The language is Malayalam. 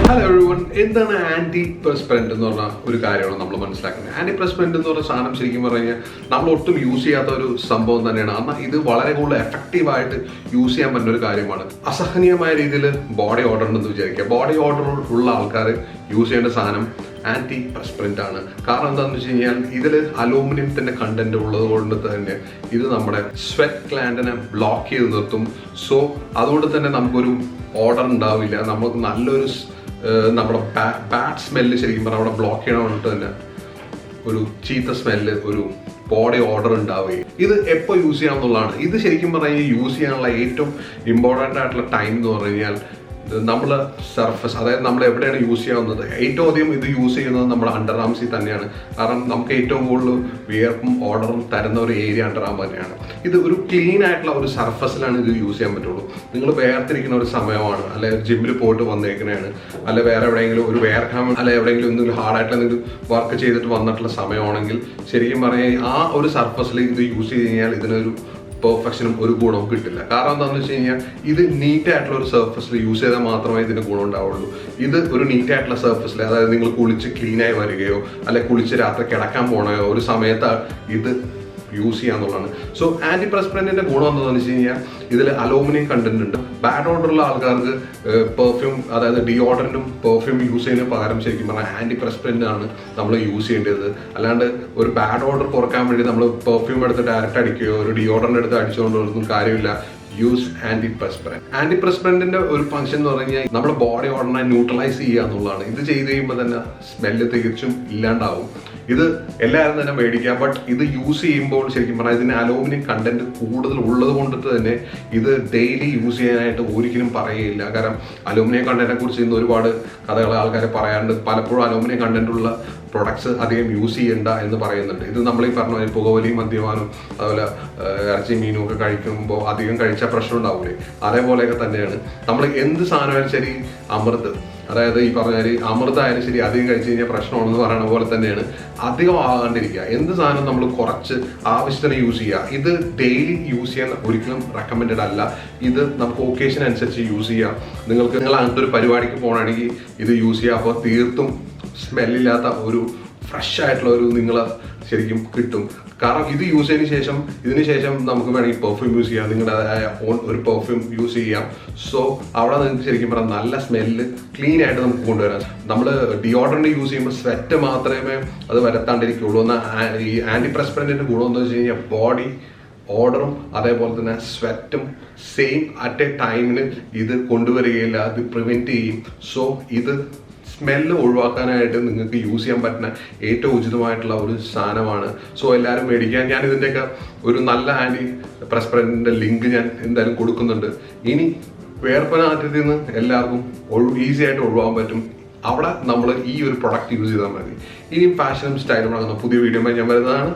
ഹലോ എവരിവൺ, എന്താണ് ആന്റി പെർസ്പിറന്റ് എന്ന് പറഞ്ഞ ഒരു കാര്യമാണ് നമ്മൾ മനസ്സിലാക്കുന്നത്. ആന്റി പെർസ്പിറന്റ് എന്ന് പറഞ്ഞ സാധനം ശരിക്കും പറഞ്ഞു കഴിഞ്ഞാൽ നമ്മൾ ഒട്ടും യൂസ് ചെയ്യാത്ത ഒരു സംഭവം തന്നെയാണ്. എന്നാൽ ഇത് വളരെ കൂടുതൽ എഫക്റ്റീവായിട്ട് യൂസ് ചെയ്യാൻ പറ്റുന്ന ഒരു കാര്യമാണ്. അസഹനീയമായ രീതിയിൽ ബോഡി ഓർഡർ ഉണ്ടെന്ന് വിചാരിക്കുക. ബോഡി ഓർഡർ ഉള്ള ആൾക്കാർ യൂസ് ചെയ്യേണ്ട സാധനം ആന്റി പെർസ്പിറന്റ് ആണ്. കാരണം എന്താണെന്ന് വെച്ച് കഴിഞ്ഞാൽ ഇതിൽ അലൂമിനിയത്തിന്റെ കണ്ടന്റ് ഉള്ളത് കൊണ്ട് തന്നെ ഇത് നമ്മുടെ സ്വെറ്റ് ഗ്ലാൻഡിനെ ബ്ലോക്ക് ചെയ്ത് നിർത്തും. സോ അതുകൊണ്ട് തന്നെ നമുക്കൊരു ഓർഡർ ഉണ്ടാവില്ല. നമുക്ക് നല്ലൊരു നമ്മുടെ ബാഡ് സ്മെല്ല് ശരിക്കും പറഞ്ഞാൽ അവിടെ ബ്ലോക്ക് ചെയ്യണം പറഞ്ഞിട്ട് തന്നെ ഒരു ചീത്ത സ്മെല്ല്, ഒരു ബോഡി ഓർഡർ ഉണ്ടാവുകയും. ഇത് എപ്പോൾ യൂസ് ചെയ്യാമെന്നുള്ളതാണ്. ഇത് ശരിക്കും പറഞ്ഞാൽ യൂസ് ചെയ്യാനുള്ള ഏറ്റവും ഇമ്പോർട്ടൻ്റ് ആയിട്ടുള്ള ടൈം എന്ന് പറഞ്ഞു കഴിഞ്ഞാൽ നമ്മൾ സർഫസ്, അതായത് നമ്മൾ എവിടെയാണ് യൂസ് ചെയ്യാവുന്നത്, ഏറ്റവും അധികം ഇത് യൂസ് ചെയ്യുന്നത് നമ്മുടെ അണ്ടർ ആംസിൽ തന്നെയാണ്. കാരണം നമുക്ക് ഏറ്റവും കൂടുതൽ വിയർപ്പും ഓർഡറും തരുന്ന ഒരു ഏരിയ അണ്ടർ ആം തന്നെയാണ്. ഇത് ഒരു ക്ലീൻ ആയിട്ടുള്ള ഒരു സർഫസിലാണ് ഇത് യൂസ് ചെയ്യാൻ പറ്റുള്ളൂ. നിങ്ങൾ വേർതിരിക്കുന്ന ഒരു സമയമാണ്, അല്ലെ ജിമ്മിൽ പോയിട്ട് വന്നേക്കണേയാണ്, അല്ലെ വേറെ എവിടെയെങ്കിലും ഒരു വേർക്കാൻ, അല്ലെ എവിടെയെങ്കിലും എന്തെങ്കിലും ഹാർഡായിട്ടുള്ള എന്തെങ്കിലും വർക്ക് ചെയ്തിട്ട് വന്നിട്ടുള്ള സമയമാണെങ്കിൽ ശരിക്കും പറഞ്ഞാൽ ആ ഒരു സർഫസിൽ ഇത് യൂസ് ചെയ്ത് കഴിഞ്ഞാൽ ഇതിനൊരു പെർഫെക്ഷനും ഒരു ഗുണവും കിട്ടില്ല. കാരണം എന്താണെന്ന് വെച്ച് കഴിഞ്ഞാൽ ഇത് നീറ്റ് ആയിട്ടുള്ള ഒരു സർഫസിൽ യൂസ് ചെയ്താൽ മാത്രമേ ഇതിന് ഗുണം ഉണ്ടാവുള്ളൂ. ഇത് ഒരു നീറ്റ് ആയിട്ടുള്ള സർഫസിൽ, അതായത് നിങ്ങൾ കുളിച്ച് ക്ലീനായി വരികയോ അല്ലെ കുളിച്ച് രാത്രി കിടക്കാൻ പോകണയോ ഒരു സമയത്ത് ഇത് യൂസ് ചെയ്യാന്നുള്ളതാണ്. സോ ആന്റി പെർസ്പിറന്റിന്റെ ഗുണം എന്താണെന്ന് വെച്ച് കഴിഞ്ഞാൽ ഇതിൽ അലൂമിനിയം കണ്ടന്റ് ഉണ്ട്. ബാഡ് ഓർഡറുള്ള ആൾക്കാർക്ക് പെർഫ്യൂം, അതായത് ഡിയോഡറന്റും പെർഫ്യൂം യൂസ് ചെയ്യുന്നതിന് പകരം ശരിക്കും പറഞ്ഞാൽ ആന്റി പെർസ്പിറന്റ് ആണ് നമ്മൾ യൂസ് ചെയ്യേണ്ടത്. അല്ലാണ്ട് ഒരു ബാഡ് ഓർഡർ കുറക്കാൻ വേണ്ടി നമ്മൾ പെർഫ്യൂം എടുത്ത് ഡയറക്റ്റ് അടിക്കുകയോ ഒരു ഡിയോഡറന്റ് എടുത്ത് അടിച്ചുകൊണ്ടൊന്നും കാര്യമില്ല. Use antiperspirant. ആന്റി പെർസ്പിറന്റിന്റെ ഒരു ഫംഗ്ഷൻ എന്ന് പറഞ്ഞു കഴിഞ്ഞാൽ നമ്മുടെ ബോഡി ഓർഡറിനെ ന്യൂട്രലൈസ് ചെയ്യുക എന്നുള്ളതാണ്. ഇത് ചെയ്ത് കഴിയുമ്പോൾ തന്നെ സ്മെല്ല് തികച്ചും ഇല്ലാണ്ടാവും. ഇത് എല്ലാവരും തന്നെ മേടിക്കുക. ബട്ട് ഇത് യൂസ് ചെയ്യുമ്പോൾ ശരിക്കും പറഞ്ഞാൽ ഇതിന് അലൂമിനിയം കണ്ടന്റ് കൂടുതൽ ഉള്ളത് കൊണ്ടിട്ട് തന്നെ ഇത് ഡെയിലി യൂസ് ചെയ്യാനായിട്ട് ഒരിക്കലും പറയുകയില്ല. കാരണം അലൂമിനിയം കണ്ടന്റിനെ കുറിച്ച് ഇന്ന് ഒരുപാട് കഥകൾ ആൾക്കാർ പറയാറുണ്ട്. പലപ്പോഴും അലൂമിനിയം കണ്ടന്റ് ഉള്ള പ്രൊഡക്ട്സ് അധികം യൂസ് ചെയ്യണ്ട എന്ന് പറയുന്നുണ്ട്. ഇത് നമ്മൾ ഈ പറഞ്ഞ പുകവലിയും മദ്യപാനും അതുപോലെ ഇറച്ചി മീനും ഒക്കെ കഴിക്കുമ്പോൾ അധികം കഴിച്ചാൽ പ്രശ്നം ഉണ്ടാവില്ലേ, അതേപോലെയൊക്കെ തന്നെയാണ് നമ്മൾ എന്ത് സാധനമായാലും ശരി. അമൃത്, അതായത് ഈ പറഞ്ഞാൽ അമൃതമായാലും ശരി അധികം കഴിച്ചു കഴിഞ്ഞാൽ പ്രശ്നമാണെന്ന് പറയുന്ന പോലെ തന്നെയാണ് അധികം ആകാണ്ടിരിക്കുക. എന്ത് സാധനം നമ്മൾ കുറച്ച് ആവശ്യത്തിന് യൂസ് ചെയ്യുക. ഇത് ഡെയിലി യൂസ് ചെയ്യാൻ ഒരിക്കലും റെക്കമെൻഡഡ് അല്ല. ഇത് നമുക്ക് ഒക്കേഷൻ അനുസരിച്ച് യൂസ് ചെയ്യാം. നിങ്ങൾ അങ്ങനത്തെ ഒരു പരിപാടിക്ക് പോകണമെങ്കിൽ ഇത് യൂസ് ചെയ്യുക. അപ്പോൾ തീർത്തും സ്മെല്ലില്ലാത്ത ഒരു ഫ്രഷ് ആയിട്ടുള്ള ഒരു നിങ്ങളെ ശരിക്കും കിട്ടും. കാരണം ഇത് യൂസ് ചെയ്തതിന് ശേഷം നമുക്ക് വേണമെങ്കിൽ പെർഫ്യൂം യൂസ് ചെയ്യാം, നിങ്ങളുടേതായ ഓൺ ഒരു പെർഫ്യൂം യൂസ് ചെയ്യാം. സോ അവിടെ നിങ്ങൾക്ക് ശരിക്കും പറഞ്ഞാൽ നല്ല സ്മെല്ല് ക്ലീൻ ആയിട്ട് നമുക്ക് കൊണ്ടുവരാം. നമ്മൾ ഡിയോഡറന്റ് യൂസ് ചെയ്യുമ്പോൾ സ്വെറ്റ് മാത്രമേ അത് വരുത്താണ്ടിരിക്കുള്ളൂ. എന്നാൽ ഈ ആന്റി പെർസ്പിറന്റിന്റെ ഗുണം എന്താ വെച്ച് കഴിഞ്ഞാൽ ബോഡി ഓർഡറും അതേപോലെ തന്നെ സ്വെറ്റും സെയിം അറ്റ് എ ടൈമിന് ഇത് കൊണ്ടുവരികയില്ല, അത് പ്രിവെന്റ് ചെയ്യും. സോ ഇത് സ്മെല്ല് ഒഴിവാക്കാനായിട്ട് നിങ്ങൾക്ക് യൂസ് ചെയ്യാൻ പറ്റുന്ന ഏറ്റവും ഉചിതമായിട്ടുള്ള ഒരു സാധനമാണ്. സോ എല്ലാവരും മേടിക്കാൻ, ഞാൻ ഇതിൻ്റെയൊക്കെ ഒരു നല്ല ആന്റി പെർസ്പിറന്റിന്റെ ലിങ്ക് ഞാൻ എന്തായാലും കൊടുക്കുന്നുണ്ട്. ഇനി വേർപ്പനാറ്റത്തിൽ നിന്ന് എല്ലാവർക്കും ഈസി ആയിട്ട് ഒഴിവാക്കാൻ പറ്റും. അവിടെ നമ്മൾ ഈ ഒരു പ്രൊഡക്റ്റ് യൂസ് ചെയ്താൽ മതി. ഇനി ഫാഷനും സ്റ്റൈലും പുതിയ വീഡിയോ ഞാൻ വരുന്നതാണ്.